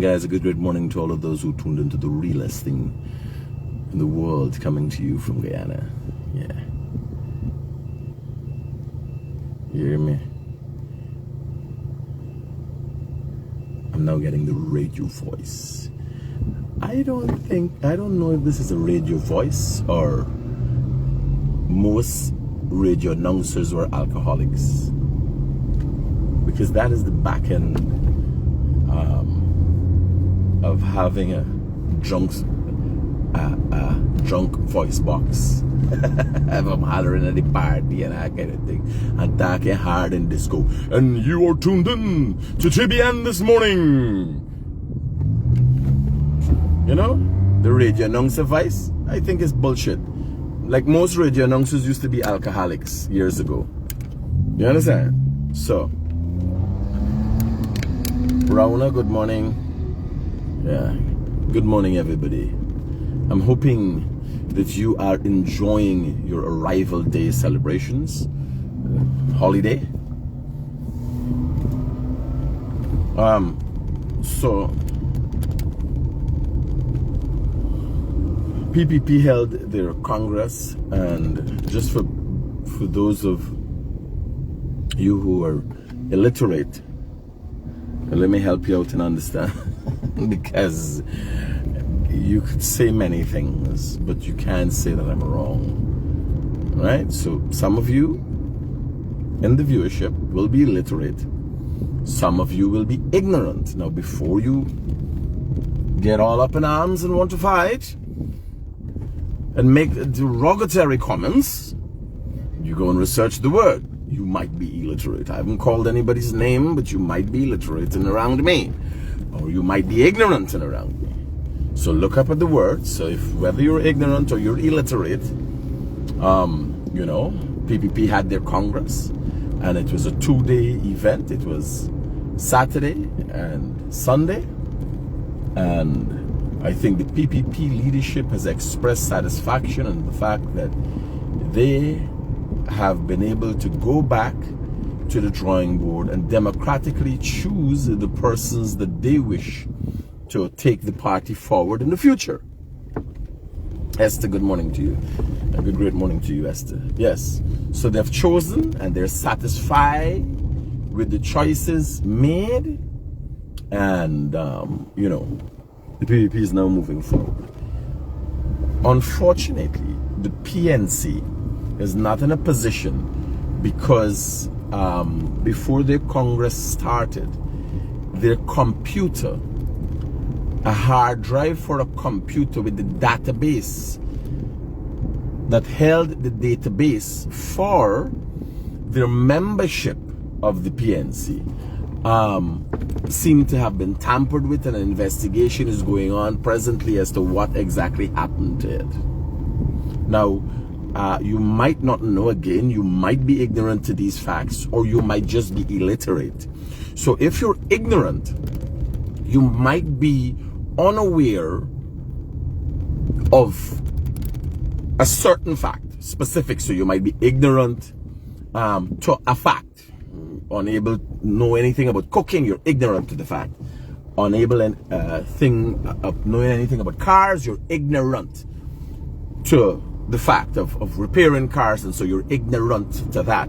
Guys, a good morning to all of those who tuned into the realest thing in the world, coming to you from Guyana. Yeah. You hear me? I'm now getting the radio voice. I don't know if this is a radio voice or most radio announcers were alcoholics, because that is the back end of having a drunk voice box. If I'm hollering at the party and that kind of thing, and talking hard in disco. And you are tuned in to TBN this morning. You know, the radio announcer voice, I think is bullshit. Like most radio announcers used to be alcoholics years ago. You understand? So, Rauna, good morning. Yeah, good morning, everybody. I'm hoping that you are enjoying your arrival day celebrations, holiday. So PPP held their Congress, and just for those of you who are illiterate, let me help you out and understand. Because you could say many things, but you can't say that I'm wrong, right? So some of you in the viewership will be illiterate. Some of you will be ignorant. Now, before you get all up in arms and want to fight and make derogatory comments, you go and research the word. You might be illiterate. I haven't called anybody's name, but you might be illiterate and around me. Or you might be ignorant and around me. So look up at the word. So if whether you're ignorant or you're illiterate, you know, PPP had their Congress, and it was a 2-day event. It was Saturday and Sunday, and I think the PPP leadership has expressed satisfaction in the fact that they have been able to go back to the drawing board and democratically choose the persons that they wish to take the party forward in the future. Esther, good morning to you. A great morning to you, Esther. Yes, so they've chosen and they're satisfied with the choices made, and you know, the PPP is now moving forward. Unfortunately, the PNC is not in a position, because before their Congress started, their computer, a hard drive for a computer with the database that held the database for their membership of the PNC, seemed to have been tampered with, and an investigation is going on presently as to what exactly happened to it. Now, you might not know, again, you might be ignorant to these facts, or you might just be illiterate. So if you're ignorant, you might be unaware of a certain fact, specific. So you might be ignorant to a fact, unable to know anything about cooking, you're ignorant to the fact. Unable knowing anything about cars, you're ignorant to the fact of repairing cars, and so you're ignorant to that,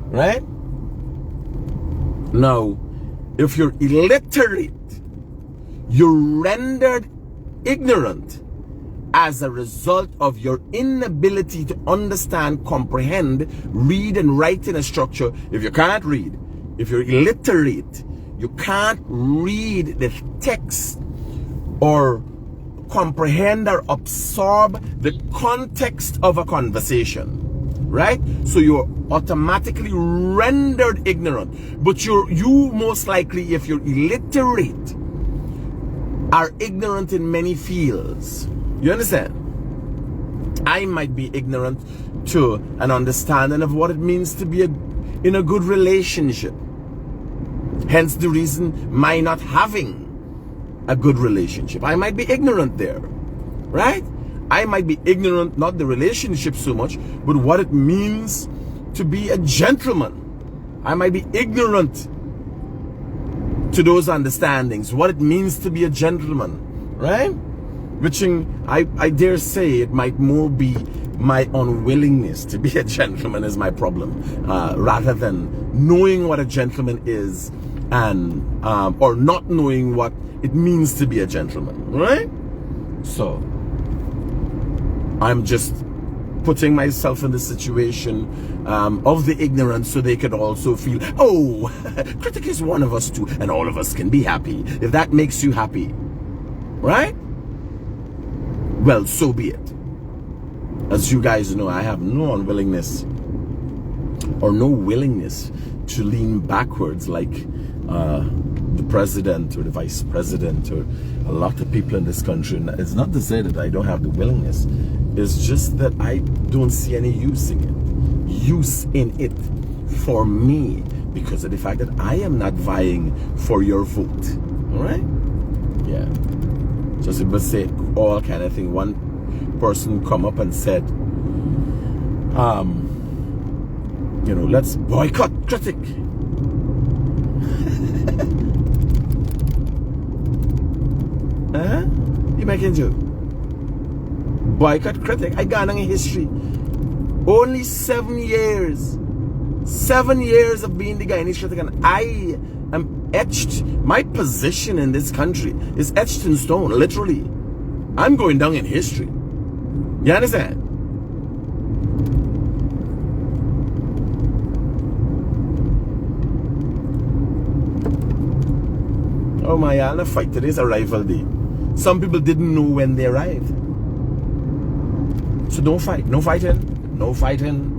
right? Now, if you're illiterate, you're rendered ignorant as a result of your inability to understand, comprehend, read and write in a structure. If you can't read, if you're illiterate, you can't read the text or comprehend or absorb the context of a conversation, right? So you're automatically rendered ignorant. But you most likely, if you're illiterate, are ignorant in many fields. You understand? I might be ignorant to an understanding of what it means to be in a good relationship. Hence the reason my not having a good relationship. I might be ignorant there, right? I might be ignorant, not the relationship so much, but what it means to be a gentleman. I might be ignorant to those understandings, what it means to be a gentleman, right? Which I dare say it might more be my unwillingness to be a gentleman is my problem, rather than knowing what a gentleman is and or not knowing what it means to be a gentleman, right? So I'm just putting myself in the situation of the ignorant so they could also feel, oh, Critic is one of us too, and all of us can be happy. If that makes you happy, right? Well, so be it. As you guys know, I have no unwillingness or no willingness to lean backwards like the president or the vice president or a lot of people in this country. And it's not to say that I don't have the willingness. It's just that I don't see any use in it for me because of the fact that I am not vying for your vote. All right? Yeah. Just to say all kind of thing. One person come up and said, you know, let's boycott Critic. You making joke? Boycott Critic. I got in history. Only 7 years. 7 years of being the Guyanese Critic, and I am etched. My position in this country is etched in stone, literally. I'm going down in history. You understand? Oh my, y'all, the fight today's arrival day. Some people didn't know when they arrived. So don't fight. No fighting. No fighting.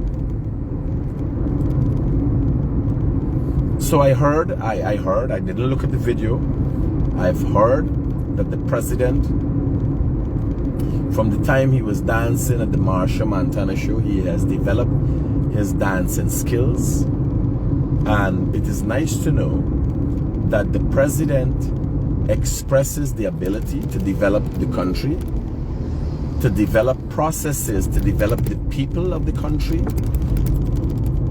So I heard, I didn't look at the video. I've heard that the president, from the time he was dancing at the Marsha Montana show, he has developed his dancing skills. And it is nice to know that the president expresses the ability to develop the country, to develop processes, to develop the people of the country,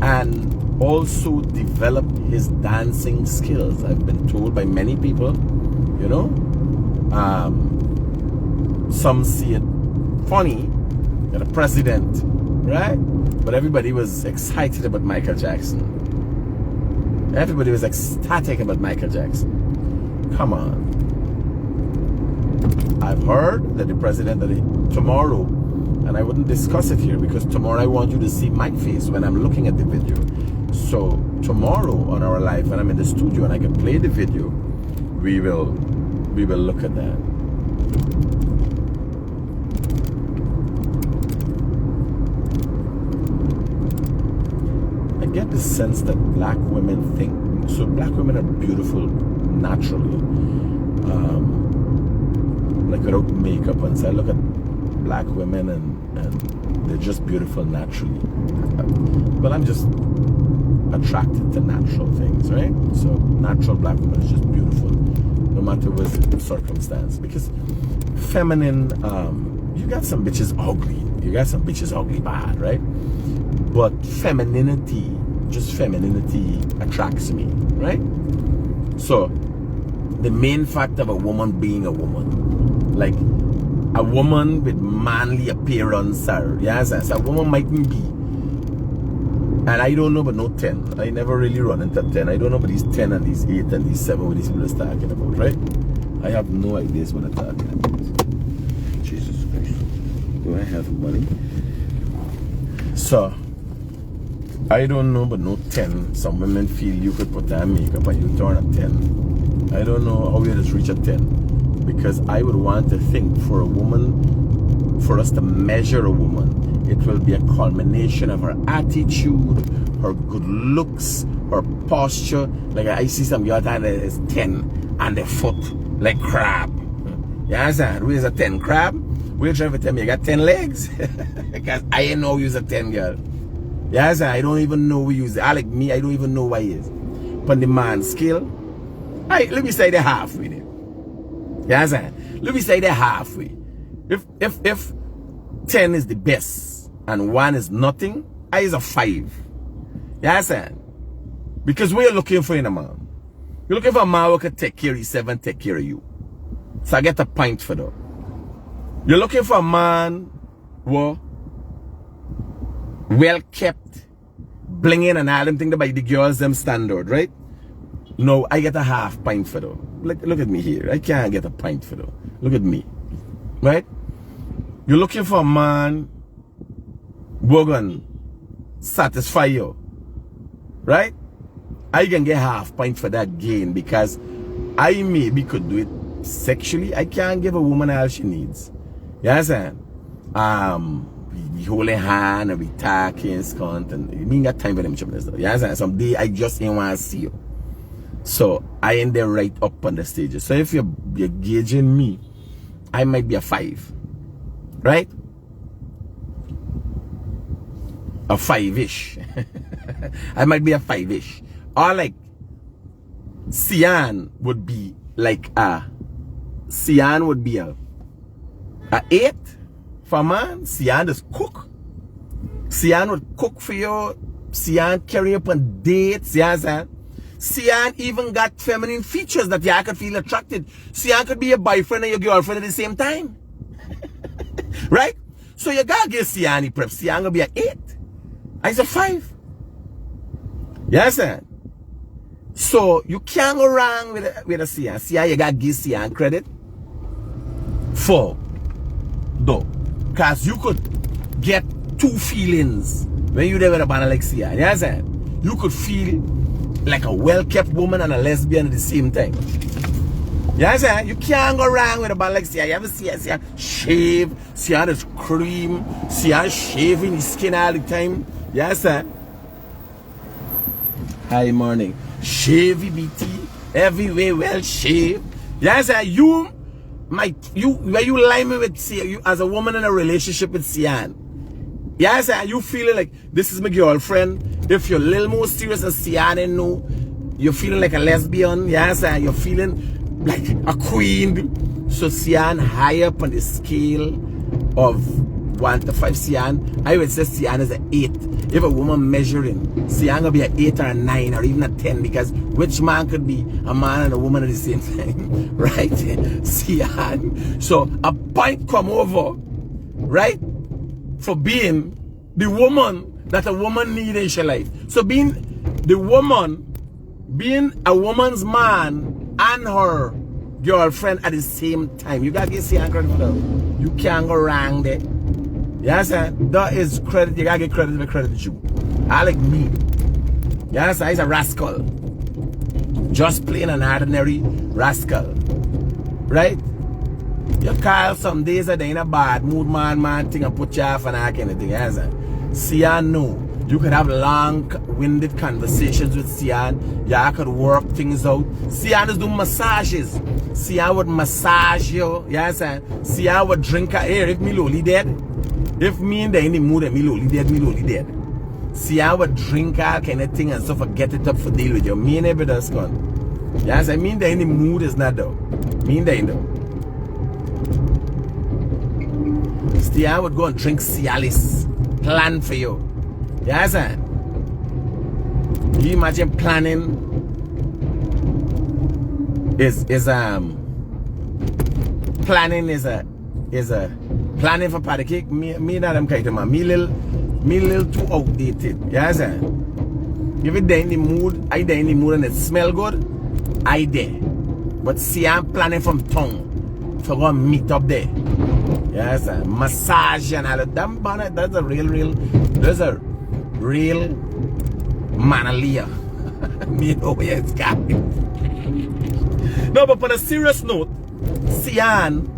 and also develop his dancing skills. I've been told by many people, you know, some see it funny that a president, right? But everybody was excited about Michael Jackson. Everybody was ecstatic about Michael Jackson. Come on. I've heard that the president tomorrow, and I wouldn't discuss it here because tomorrow I want you to see my face when I'm looking at the video. So tomorrow on our live, when I'm in the studio and I can play the video, we will look at that. I get the sense that black women think, so black women are beautiful naturally, like without makeup, and so I look at black women and they're just beautiful naturally. Well, I'm just attracted to natural things, right? So natural black woman is just beautiful, no matter what the circumstance. Because feminine, you got some bitches ugly, you got some bitches ugly bad, right? But femininity, just femininity attracts me, right? So the main fact of a woman being a woman, like a woman with manly appearance, or yes, a woman mightn't be, and I don't know but no 10. I never really run into 10. I don't know about these 10 and these 8 and these 7 what these people are talking about, right? I have no ideas what they're talking about. Jesus Christ. Do I have money? So I don't know but no 10. Some women feel you could put on makeup and you turn a 10. I don't know how you just reach a 10. Because I would want to think for a woman, for us to measure a woman, it will be a culmination of her attitude, her good looks, her posture. Like I see some girl that is 10 and the foot like crab. You understand? Who is a 10 crab? We're trying to tell me you got 10 legs? Because I ain't know you's a 10 girl. You understand? I don't even know who you use. I like me, I don't even know why he is. But the man scale, let me say the halfway there. You understand? Let me say they're halfway. If 10 is the best and 1 is nothing, I is a 5. You understand? Because we're looking for in a man. You're looking for a man who can take care of yourself and take care of you. So I get a point for that. You're looking for a man who well kept, blinging and all them things by the girls them standard, right? No, I get a half pint for that. Look at me here. I can't get a pint for that. Look at me. Right? You're looking for a man who gonna satisfy you. Right? I can get half pint for that gain because I maybe could do it sexually. I can't give a woman all she needs. You understand? We holding hand and we talking, scunt, and we ain't got time for them children. You understand? Someday I just ain't want to see you. So I ain't there right up on the stages. So if you're gauging me, I might be a 5. Right? A 5-ish. I might be a 5-ish. Or like Sian would be like a 8 for a man. Sian just cook. Sian would cook for you. Sian carry up on dates. You understand? Sian even got feminine features that you could feel attracted. Sian could be your boyfriend and your girlfriend at the same time. Right? So you gotta give Sian the prep. Sian gonna be an 8. I's a 5. You understand? So you can't go wrong with a Sian. Sian, you gotta give Sian credit for though. Cause you could get 2 feelings when you there with a banner like Sian. You understand? You could feel like a well-kept woman and a lesbian at the same time. You understand? You can't go wrong with a banner like Sian. You ever see Sian shave, Sian is cream, Sian shaving his skin all the time. You understand? Hi, morning. Shavey BT, everywhere well shaved. Yes, you where you lie me with Sian, you as a woman in a relationship with Sian. Yes, you feeling like this is my girlfriend. If you're a little more serious as Sian and no, you're feeling like a lesbian. Yes, you're feeling like a queen. So Sian high up on the scale of 1 to 5. Sian, I would say Sian is an 8. If a woman measuring, Sian gonna be an 8 or a 9 or even a 10, because which man could be a man and a woman at the same time, right? Sian. So a point come over, right? For being the woman that a woman needs in her life. So being the woman, being a woman's man and her girlfriend at the same time. You gotta get Sian credit for that. You can't go wrong there. You understand? That is credit. You gotta get credit where credit is due. I like me. You understand? He's a rascal. Just plain an ordinary rascal. Right? You call some days that they in a bad mood, man thing and put you off and that kind of thing. You understand? Sian, no. You could have long-winded conversations with Sian. Y'all could work things out. Sian is doing massages. Sian would massage you. You understand? Sian would drink her air if me lowly dead. If me in the mood and me lowly dead. Sian would drink all kind of thing and stuff and get it up for deal with you. Me and everybody's gone. Yes, I mean the mood is not though. Me in the though. Sian would go and drink Cialis. Plan for you. Yes, sir. You imagine planning planning is a planning for party cake. Me not them kind of man. Me little too outdated. Yes, sir. If it there in the mood, I there in the mood and it smell good, I there. But see, I'm planning from tongue for go meet up there. Yes, sir. Massage and all of that. That's a real. There's a real manalia. Me know where it's going. No, but on a serious note, Sian,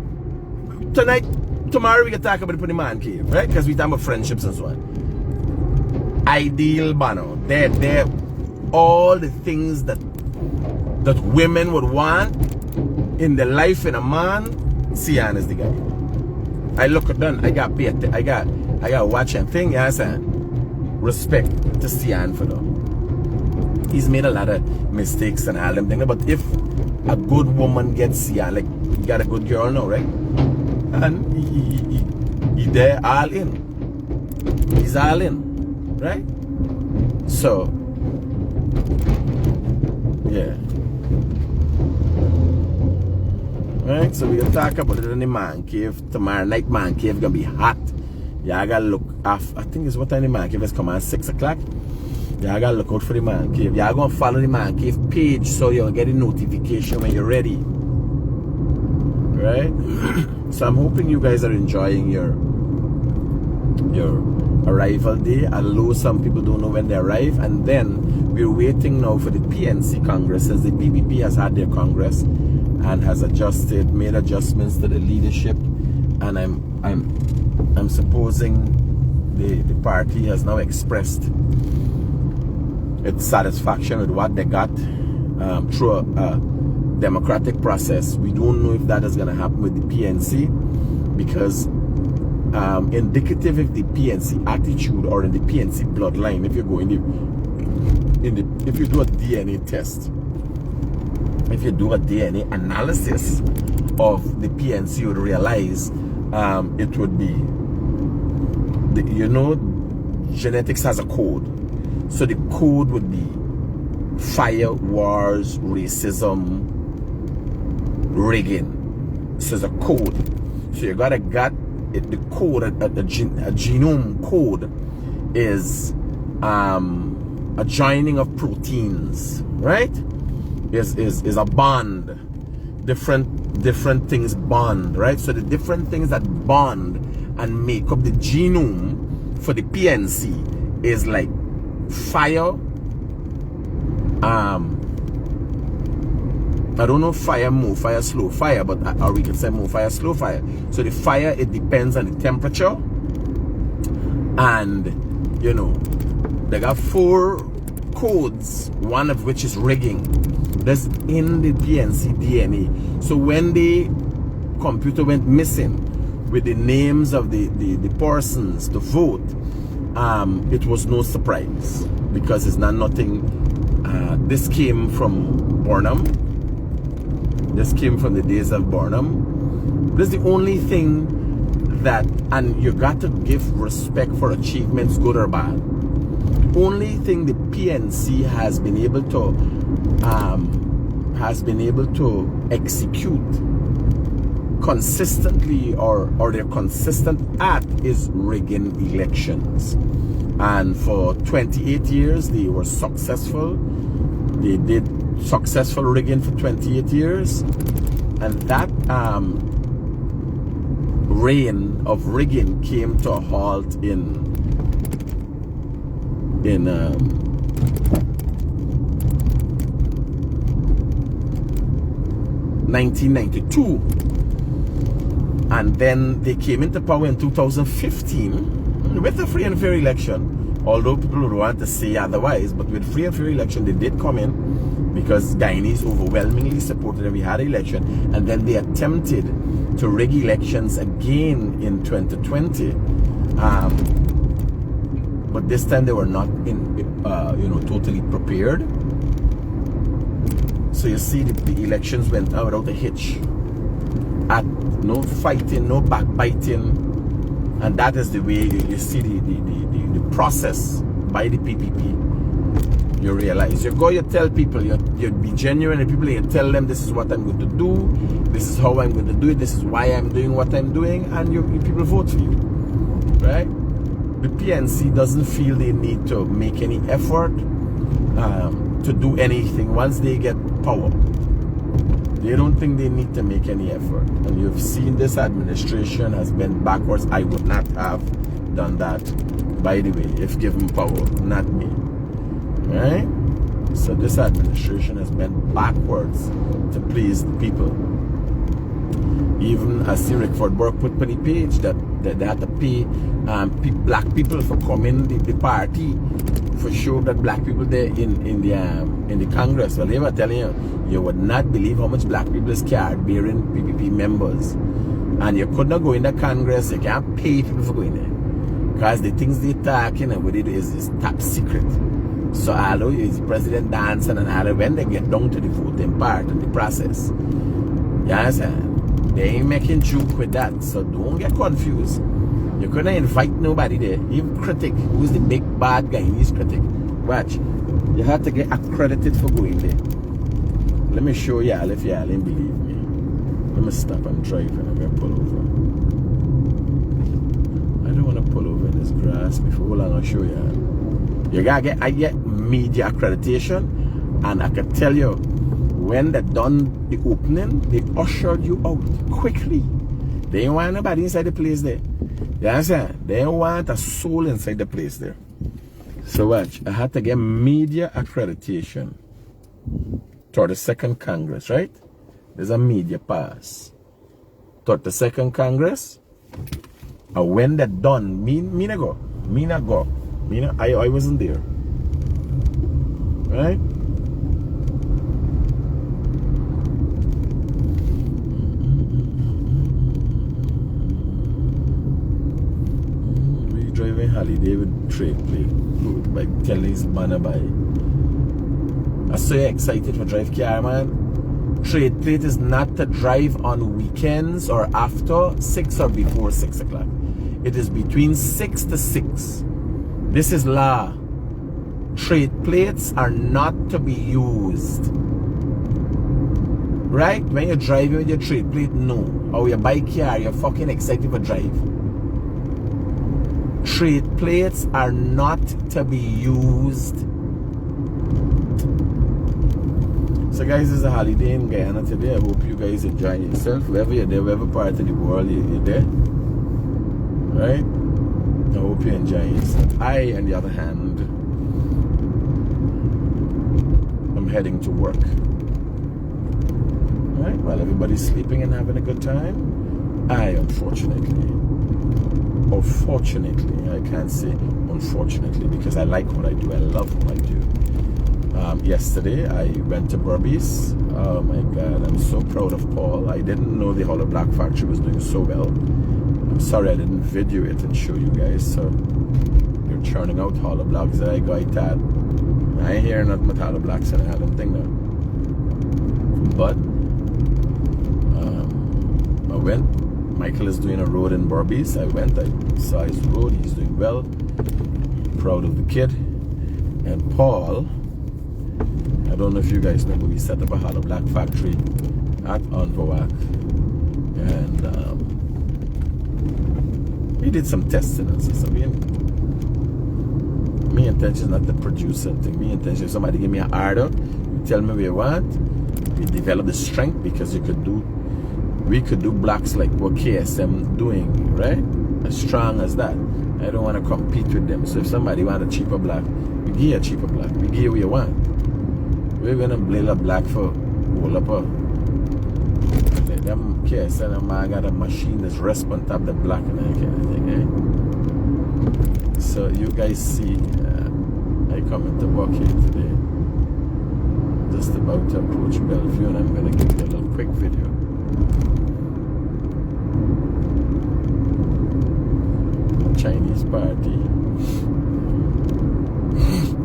tomorrow we can talk about the man cave, right? Because we talk about friendships and so on. Ideal Bano. They're all the things that women would want in the life in a man. Sian is the guy. I look at them, I got paid, I got watch and thing, yes, and respect to Sian for them. He's made a lot of mistakes and all them things, but if a good woman gets Sian, like you got a good girl now, right? And he there all in. He's all in, right? So yeah. Right? So we'll talk about it in the man cave. Tomorrow night man cave gonna be hot. Y'all gotta look after, I think it's what time the man cave is coming at 6 o'clock. Y'all gotta look out for the man cave. Y'all gonna follow the man cave page so you'll get a notification when you're ready. Right? So I'm hoping you guys are enjoying your arrival day, although some people don't know when they arrive. And then we're waiting now for the PNC Congress, as the PPP has had their Congress and has made adjustments to the leadership. And I'm supposing the party has now expressed its satisfaction with what they got through a democratic process. We don't know if that is going to happen with the PNC, because indicative of the PNC attitude or in the PNC bloodline, if you go if you do a DNA test, if you do a DNA analysis of the PNC, you would realize it would be, genetics has a code. So the code would be fire, wars, racism, rigging. So it's a code. So you gotta get the code, a genome code is a joining of proteins, right? Is a bond. Different things bond, right? So the different things that bond and make up the genome for the PNC is like fire, I don't know fire, move, fire, slow fire, but or we can say move, fire, slow fire. So the fire, it depends on the temperature, and they got 4 codes, one of which is rigging. That's in the PNC DNA. So when the computer went missing with the names of the persons to vote, it was no surprise, because it's nothing. This came from Burnham. This came from the days of Burnham. This is the only thing that, and you got to give respect for achievements, good or bad. The only thing the PNC has been able to execute consistently, or they're consistent at, is rigging elections. And for 28 years they were successful. They did successful rigging for 28 years, and that reign of rigging came to a halt in 1992, and then they came into power in 2015 with a free and fair election. Although people would want to say otherwise, but with free and fair election, they did come in because Guyanese overwhelmingly supported them. We had an election, and then they attempted to rig elections again in 2020. But this time they were not totally prepared. So you see, the elections went out without a hitch. At no fighting, no backbiting, and that is the way you see the process by the PPP. You realize, you tell people, you be genuine, and people, you tell them, this is what I'm going to do, this is how I'm going to do it, this is why I'm doing what I'm doing, and you people vote for you, right? The PNC doesn't feel they need to make any effort to do anything once they get power. They don't think they need to make any effort. And you've seen this administration has been backwards. I would not have done that, by the way, if given power, not me. Right? So this administration has been backwards to please the people. Even as Rickford Burke put on the page that they had to pay black people for coming the party, for sure that black people there in the Congress. Well, they were telling you would not believe how much black people is carried bearing PPP members, and you could not go in the Congress. You can't pay people for going there because the things they talking and what it is top secret. So although is President dancing and all, when they get down to the voting part and the process, you understand? They ain't making joke with that. So don't get confused. You couldn't invite nobody there. Even Critic, who's the big bad Guyanese Critic, watch, you have to get accredited for going there. Let me show y'all if y'all ain't believe me. Let me stop. I'm driving. I'm going to pull over. I don't want to pull over in this grass before. Hold on, I'll show you. I get media accreditation, and I can tell you, when they done the opening, they ushered you out quickly. They ain't want nobody inside the place there. You understand? They ain't want a soul inside the place there. So watch, I had to get media accreditation toward the 2nd Congress, right? There's a media pass. Toward the 2nd Congress, and when they're done, me not go. I wasn't there. Right? We driving Harley David trade plate by Kelly's banner by. I'm so excited for drive car, man. Trade plate is not to drive on weekends or after 6 or before 6 o'clock. It is between 6 to 6. This is law. Trade plates are not to be used. Right? When you're driving with your trade plate, no. Or your bike car, you're fucking excited for drive. Trade plates are not to be used. So guys, it's a holiday in Guyana today. I hope you guys enjoy yourself. Wherever you're there, wherever part of the world you're there. Right? I hope you enjoy yourself. I, on the other hand, I'm heading to work. Right? While everybody's sleeping and having a good time, I unfortunately, or fortunately, I can't say unfortunately, because I like what I do. I love what I do. Yesterday I went to Burbies. Oh my god, I'm so proud of Paul. I didn't know the Hollow Block factory was doing so well. I'm sorry I didn't video it and show you guys. So you're churning out Hollow Blocks that I got that. I ain't hearing nothing but Hollow Blocks and I don't think no. But I went. Michael is doing a road in Burbies. I went, I saw his road, he's doing well. Proud of the kid. And Paul, I don't know if you guys know, but we set up a Hollow Block factory at Onvowak. And we did some testing and stuff. So my intention is not to produce something. My intention is somebody give me an order, you tell me what you want, we develop the strength, because we could do blocks like what KSM doing, right? As strong as that. I don't want to compete with them. So if somebody want a cheaper block, we give you a cheaper block. We give you what you want. We're gonna blaze a block for hold up a like them KSM and man got a machine that's rest on top of the block and that kind of thing, eh? So you guys see I come into work here today. Just about to approach Bellevue, and I'm gonna give you a little quick video. Chinese party.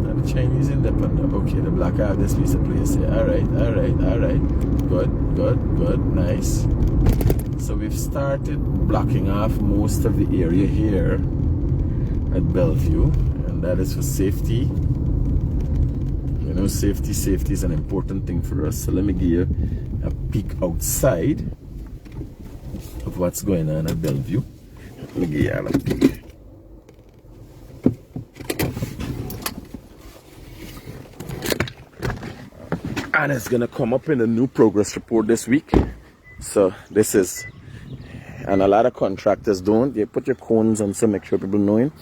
Not a Chinese independent. Okay, the black have this piece of place here. Alright. Good, nice. So we've started blocking off most of the area here at Bellevue, and that is for safety. You know, safety is an important thing for us. So let me give you a peek outside of what's going on at Bellevue. Let me give you a peek. And it's gonna come up in a new progress report this week. So this is, and a lot of contractors don't. They put your cones on so make sure people knowing.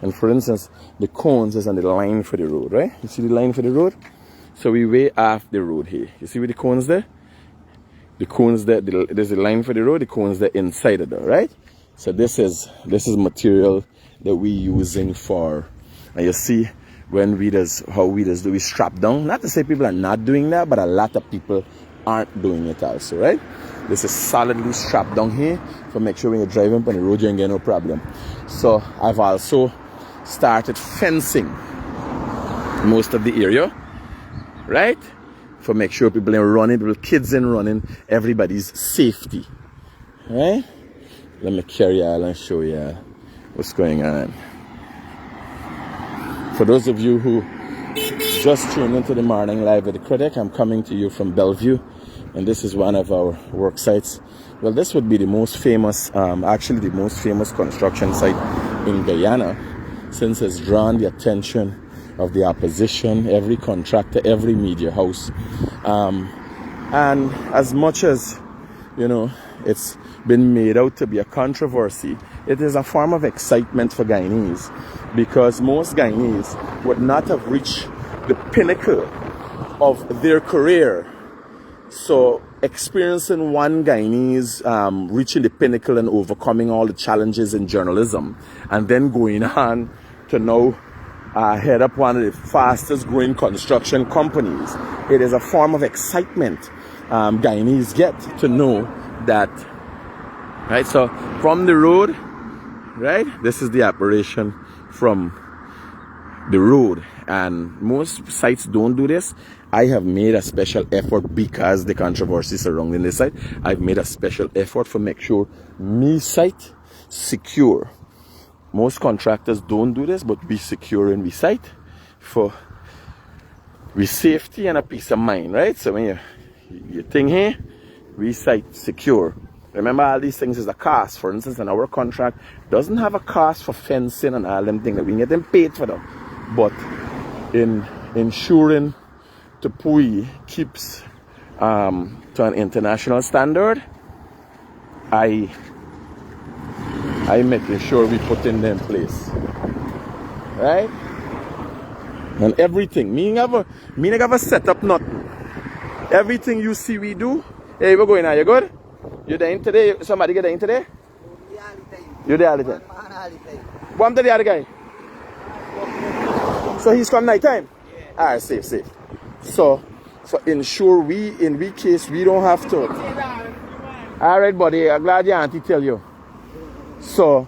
And for instance, the cones is on the line for the road, right? You see the line for the road? So we way off the road here. You see where the cones there? The cones there, there's a line for the road, the cones there inside of there, right? So this is material that we using for, and you see when how weeders do, we strap down. Not to say people are not doing that, but a lot of people aren't doing it also, right? This is solidly strapped down here for make sure when you're driving on the road you ain't get no problem. So I've also started fencing most of the area, right? For make sure people are running, kids in running, everybody's safety, right? Let me carry y'all and show you what's going on. For those of you who just tuned into the morning live with the Critic, I'm coming to you from Bellevue, and this is one of our work sites. Well, this would be the most famous, actually the most famous construction site in Guyana, since it's drawn the attention of the opposition, every contractor, every media house. And as much as, you know, it's been made out to be a controversy, it is a form of excitement for Guyanese, because most Guyanese would not have reached the pinnacle of their career. So experiencing one Guyanese reaching the pinnacle and overcoming all the challenges in journalism, and then going on to now head up one of the fastest growing construction companies, it is a form of excitement Guyanese get to know that, right? So from the road, right, this is the operation from the road, and most sites don't do this. I have made a special effort because the controversy surrounding this site. I've made a special effort for make sure me site secure. Most contractors don't do this, but we secure in we site for we safety and a peace of mind, right? So when you think here, we site secure. Remember, all these things is a cost. For instance, in our contract doesn't have a cost for fencing and all them things that we can get them paid for them. But in ensuring Tupui keeps to an international standard, I making sure we put in them place, right? And everything, me never set up nothing. Everything you see we do. Hey, we're going now. You good? You there in today? Somebody get in today? You there all the time? What am the other guy? So he's come night time? Yeah. Alright, safe. So ensure in we case we don't have to. Alright, buddy, I'm glad your auntie tell you. So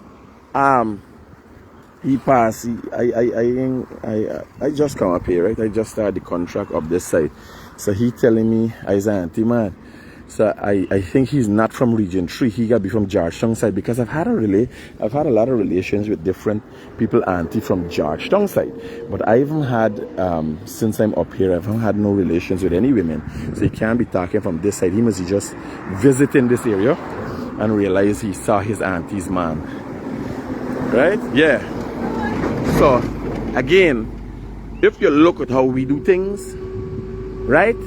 he passed. I just come up here, right? I just started the contract up this side. So he telling me his auntie, man. So I think he's not from Region 3. He got to be from Georgetown side, because I've had a lot of relations with different people, auntie from Georgetown side. But I haven't had, since I'm up here, I haven't had no relations with any women. So he can't be talking from this side. He must be just visiting this area and realize he saw his auntie's man. Right? Yeah. So, again, if you look at how we do things, right?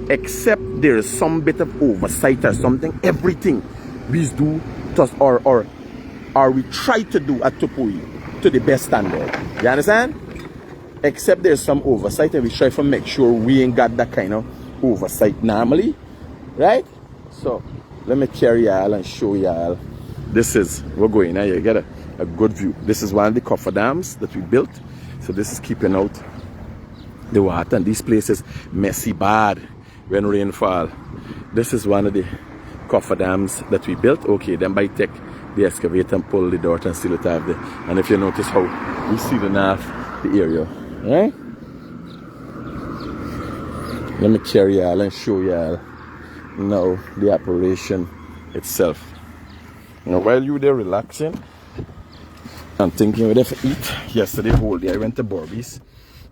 Except there is some bit of oversight or something, everything we do or we try to do at Tupui to the best standard. You understand? Except there's some oversight, and we try to make sure we ain't got that kind of oversight normally, right? So let me carry y'all and show y'all. This is, we're going now, you get a good view. This is one of the coffer dams that we built. So this is keeping out the water, and these places messy bad when rain fall. This is one of the coffer dams that we built. Okay, then by take the excavator and pull the dirt and seal it out there. And if you notice how we seal enough the area, right? Let me carry y'all and show y'all now the operation itself. Now while you there relaxing and thinking whether to eat, yesterday whole day I went to Borby's.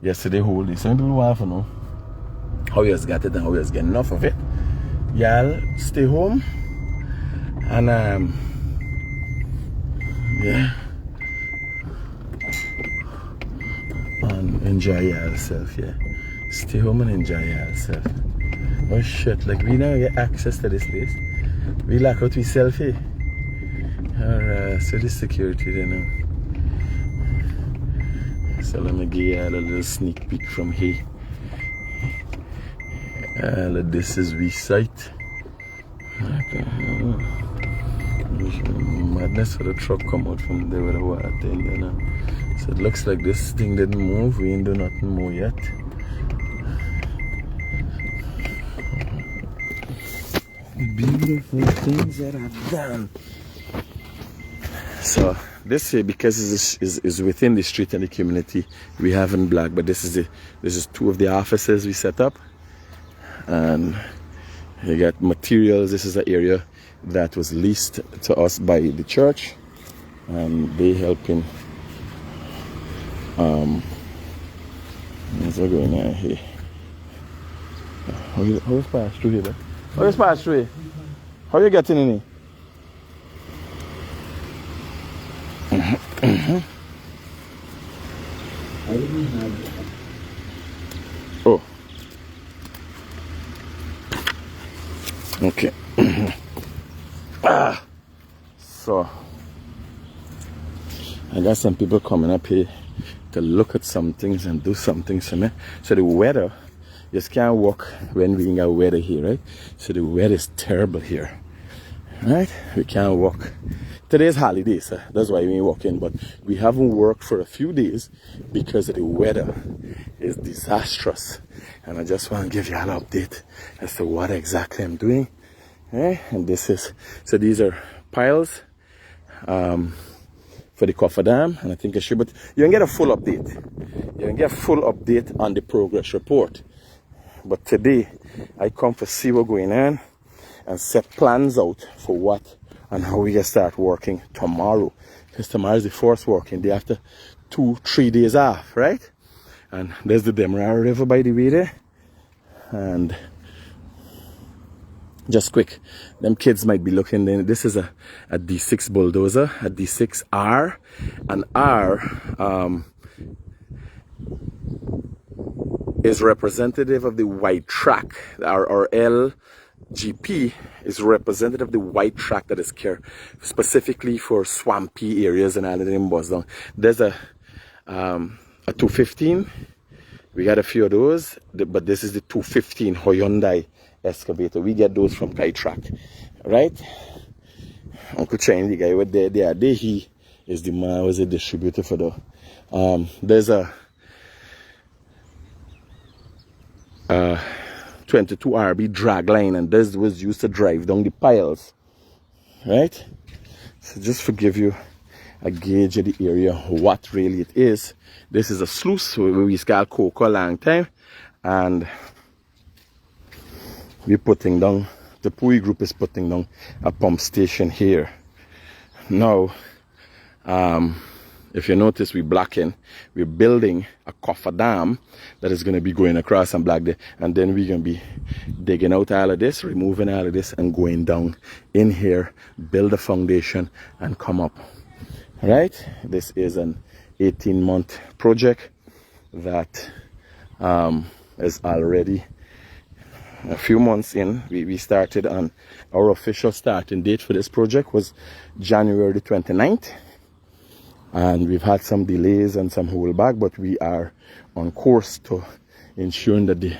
Yesterday whole day, so I don't know know how you guys got it and how you guys get enough of it. Y'all stay home and yeah, and enjoy yourself. Yeah, stay home and enjoy yourself. Oh shit, like we now get access to this place. We lock out we selfie. Alright, so this security there now. So let me give you a little sneak peek from here. This is we site. Madness for the truck come out from there with the water thing, you know. So it looks like this thing didn't move. We ain't do nothing more yet. Beautiful things that I've done. So this here, because is within the street and the community, we haven't black, but this is two of the offices we set up, and you got materials. This is an area that was leased to us by the church, and they helping. What's going on here? How you pass through here? How you pass through here? How you getting in here? Oh. Okay. So I got some people coming up here to look at some things and do some things for me. So the weather, you just can't walk when we got weather here, right? So the weather is terrible here, right? We can't walk. Today's holiday, so that's why we ain't walking, but we haven't worked for a few days because the weather is disastrous. And I just want to give you an update as to what exactly I'm doing. Okay? And this is, so these are piles for the cofferdam, and I think I should, but you can get a full update. You can get a full update on the progress report. But today, I come to see what's going on and set plans out for what and how we can start working tomorrow. Because tomorrow is the first working day after 2-3 days off, right? And there's the Demerara River by the way there. And just quick, them kids might be looking. This is a D6 bulldozer, a D6R. An R is representative of the white track. Our LGP is representative of the white track that is care specifically for swampy areas and all of them buzz down. There's a 215. We got a few of those, but this is the 215 Hyundai excavator. We get those from Critic, right? Uncle Chang, the guy with there, he is the man, was a distributor for the there's a 22 RB drag line, and this was used to drive down the piles, right? So just to give you a gauge of the area, what really it is. This is a sluice where we call Coco a long time, and we're putting down, the Pui group is putting down a pump station here. Now, if you notice, we're building a cofferdam that is going to be going across and black there, and then we're going to be digging out all of this, removing all of this, and going down in here, build a foundation, and come up. Right? This is an 18-month project that is already a few months in. We started on, our official starting date for this project was January 29th. And we've had some delays and some holdback, but we are on course to ensuring that the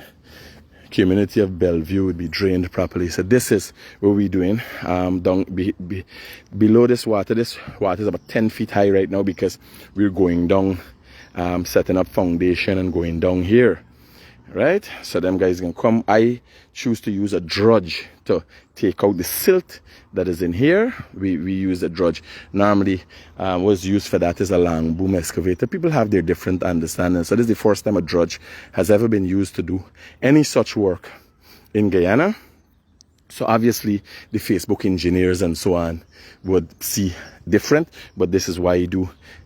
community of Bellevue would be drained properly. So this is what we're doing. Down below this water is about 10 feet high right now because we're going down, setting up foundation and going down here. Right? So them guys can come. I choose to use a drudge to take out the silt that is in here. We use a drudge. Normally, what's used for that is a long boom excavator. People have their different understandings. So this is the first time a drudge has ever been used to do any such work in Guyana. So obviously the Facebook engineers and so on would see different, but this is why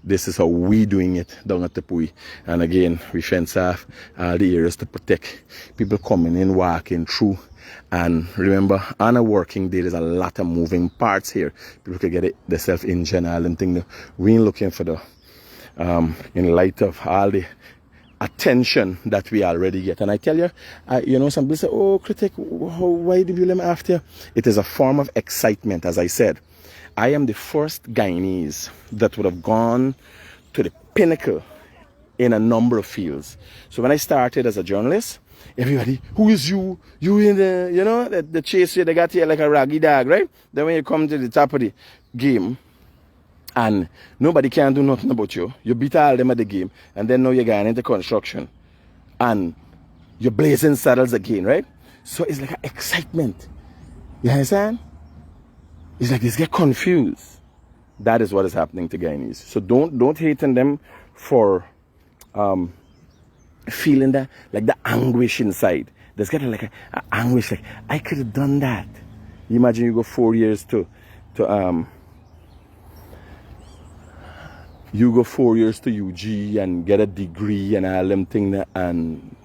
this is how we doing it down at the Pui. And again, we fence off the areas to protect people coming in, walking through. And remember, on a working day, there's a lot of moving parts here. People can get themselves injured and all and things. We ain't looking for the, in light of all the attention that we already get. And I tell you, you know, some people say, oh, Critic, why did you let me after you? It is a form of excitement, as I said. I am the first Guyanese that would have gone to the pinnacle in a number of fields. So when I started as a journalist, everybody, who is you? You in the, you know, the chase you, they got here like a raggy dog, right? Then when you come to the top of the game, and nobody can do nothing about you. You beat all them at the game. And then now you're going into construction. And you're blazing saddles again, right? So it's like an excitement. You understand? It's like they get confused. That is what is happening to Guyanese. So don't hate on them for feeling that, like the anguish inside. There's getting like a anguish, like, I could have done that. You imagine you go 4 years you go 4 years to UG and get a degree and all them things, and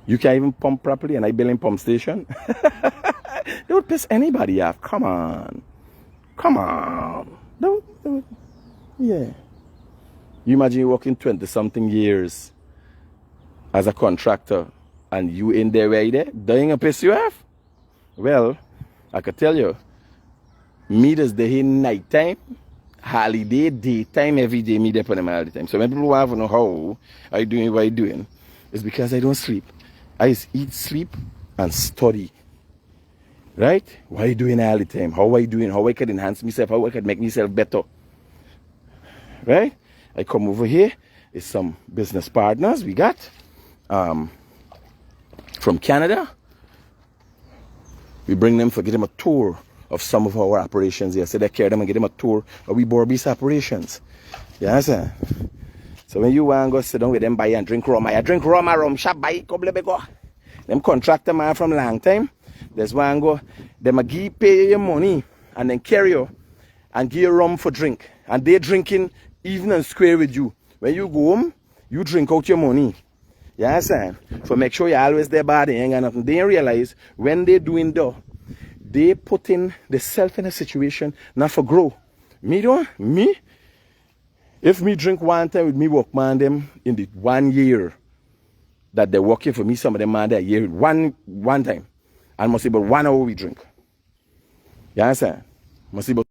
you can't even pump properly, and I build a pump station. They would piss anybody off. Come on. Come on. Don't. Yeah. You imagine you working 20-something years as a contractor and you in there right there, dying a piss you have? Well, I could tell you, me does the in night time, holiday, daytime, every day, me there for them all the time. So when people want to know how I doing what I doing, it's because I don't sleep. I just eat, sleep, and study. Right? What I doing all the time? How I doing? How I can enhance myself? How I can make myself better? Right? I come over here. It's some business partners we got from Canada. We bring them for give them a tour of some of our operations here. So they carry them and give them a tour of we Borbies operations. You understand? So when you want to go sit down with them, buy and drink rum, I drink rum, shop, buy, couple go. Them contractor man from long time. There's one go, them a give pay your money and then carry you and give you rum for drink. And they drinking even and square with you. When you go home, you drink out your money. You understand? So make sure you always there bad, they ain't got nothing. They realize when they doing that, they putting themselves in a situation not for grow. If me drink one time with me workman them in the 1 year that they're working for me, some of them man there year one time. And must be about 1 hour we drink. You understand? Must be about